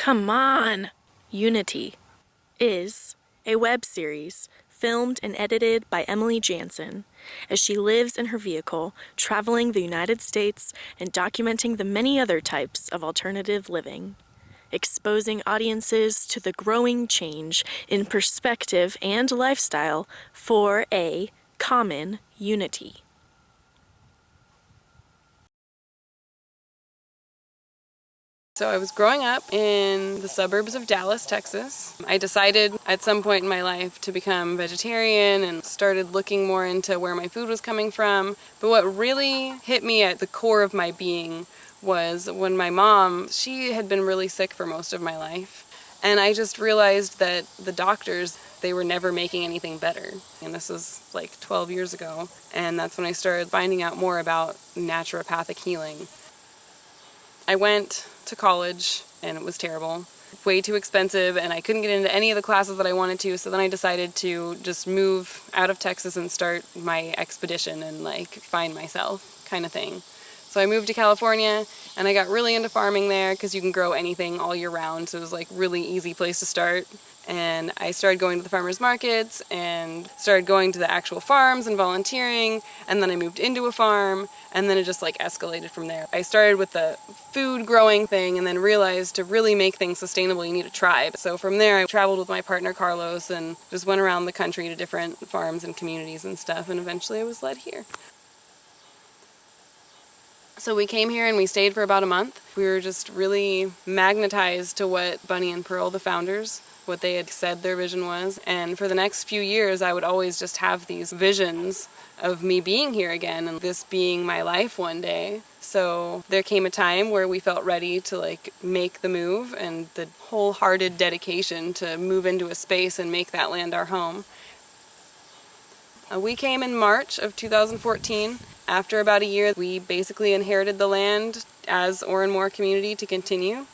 Come on! Unity is a web series filmed and edited by Emily Jansen as she lives in her vehicle, traveling the United States and documenting the many other types of alternative living, exposing audiences to the growing change in perspective and lifestyle for a common unity. So I was growing up in the suburbs of Dallas, Texas. I decided at some point in my life to become vegetarian and started looking more into where my food was coming from. But what really hit me at the core of my being was when my mom, she had been really sick for most of my life. And I just realized that the doctors, they were never making anything better. And this was like 12 years ago. And that's when I started finding out more about naturopathic healing. I went to college and it was terrible, way too expensive, and I couldn't get into any of the classes that I wanted to, so then I decided to just move out of Texas and start my expedition and like find myself kind of thing. So I moved to California and I got really into farming there because you can grow anything all year round, so it was like really easy place to start. And I started going to the farmers markets and started going to the actual farms and volunteering, and then I moved into a farm, and then it just like escalated from there. I started with the food growing thing and then realized to really make things sustainable you need a tribe. So from there I traveled with my partner Carlos and just went around the country to different farms and communities and stuff, and eventually I was led here. So we came here and we stayed for about a month. We were just really magnetized to what Bunny and Pearl, the founders, what they had said their vision was. And for the next few years, I would always just have these visions of me being here again and this being my life one day. So there came a time where we felt ready to like make the move, and the wholehearted dedication to move into a space and make that land our home. We came in March of 2014. After about a year, we basically inherited the land as Oran community to continue.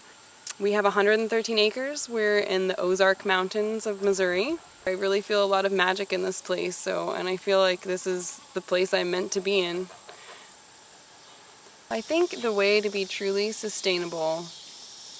We have 113 acres. We're in the Ozark Mountains of Missouri. I really feel a lot of magic in this place, and I feel like this is the place I'm meant to be in. I think the way to be truly sustainable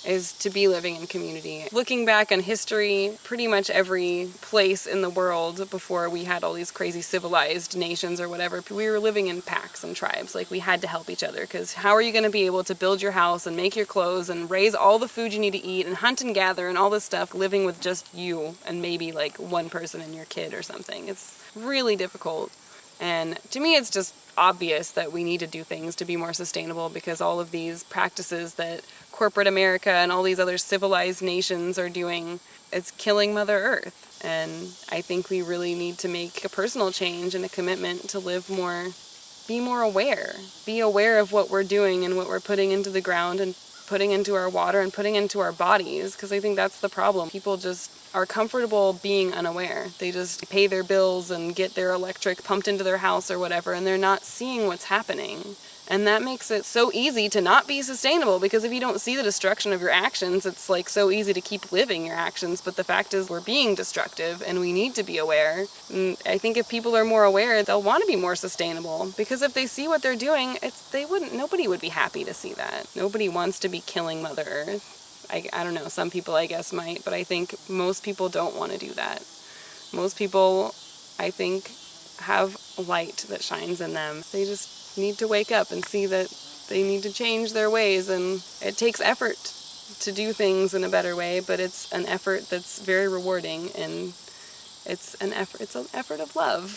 is to be living in community. Looking back on history, pretty much every place in the world before we had all these crazy civilized nations or whatever, we were living in packs and tribes. Like, we had to help each other, because how are you going to be able to build your house and make your clothes and raise all the food you need to eat and hunt and gather and all this stuff living with just you and maybe like one person and your kid or something? It's really difficult. And to me, it's just obvious that we need to do things to be more sustainable, because all of these practices that corporate America and all these other civilized nations are doing, it's killing Mother Earth. And I think we really need to make a personal change and a commitment to live more, be more aware. Be aware of what we're doing and what we're putting into the ground and putting into our water and putting into our bodies, because I think that's the problem. People just are comfortable being unaware. They just pay their bills and get their electric pumped into their house or whatever, and they're not seeing what's happening. And that makes it so easy to not be sustainable, because if you don't see the destruction of your actions, it's like so easy to keep living your actions. But the fact is, we're being destructive and we need to be aware. And I think if people are more aware, they'll want to be more sustainable, because if they see what they're doing, nobody would be happy to see that. Nobody wants to be killing Mother Earth. I don't know, some people I guess might, but I think most people don't want to do that. Most people, I think, have light that shines in them. They just need to wake up and see that they need to change their ways, and it takes effort to do things in a better way, but it's an effort that's very rewarding, and it's an effort of love.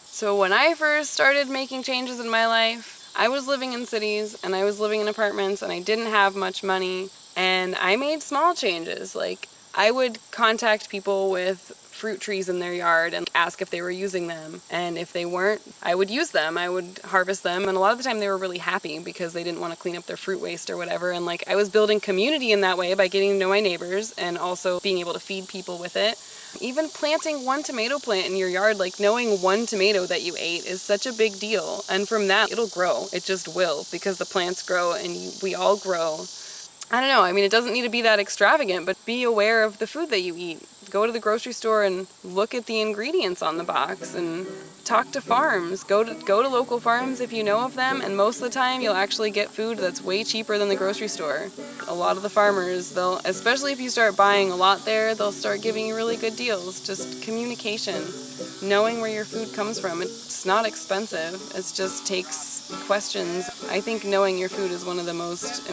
So when I first started making changes in my life, I was living in cities and I was living in apartments and I didn't have much money, and I made small changes. Like, I would contact people with fruit trees in their yard and ask if they were using them, and if they weren't, I would use them. I would harvest them, and a lot of the time they were really happy because they didn't want to clean up their fruit waste or whatever. And like, I was building community in that way by getting to know my neighbors and also being able to feed people with it. Even planting one tomato plant in your yard, like knowing one tomato that you ate is such a big deal, and from that it'll grow. It just will, because the plants grow and we all grow. I don't know, I mean, it doesn't need to be that extravagant, but be aware of the food that you eat. Go to the grocery store and look at the ingredients on the box and talk to farms. Go to local farms if you know of them, and most of the time you'll actually get food that's way cheaper than the grocery store. A lot of the farmers, especially if you start buying a lot there, they'll start giving you really good deals. Just communication, knowing where your food comes from. It's not expensive. It just takes questions. I think knowing your food is one of the most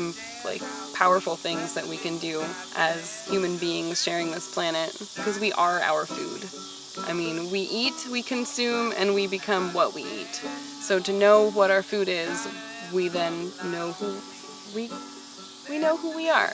powerful things that we can do as human beings sharing this planet, because we are our food. I mean, we eat, we consume, and we become what we eat. So to know what our food is, we then know who we are.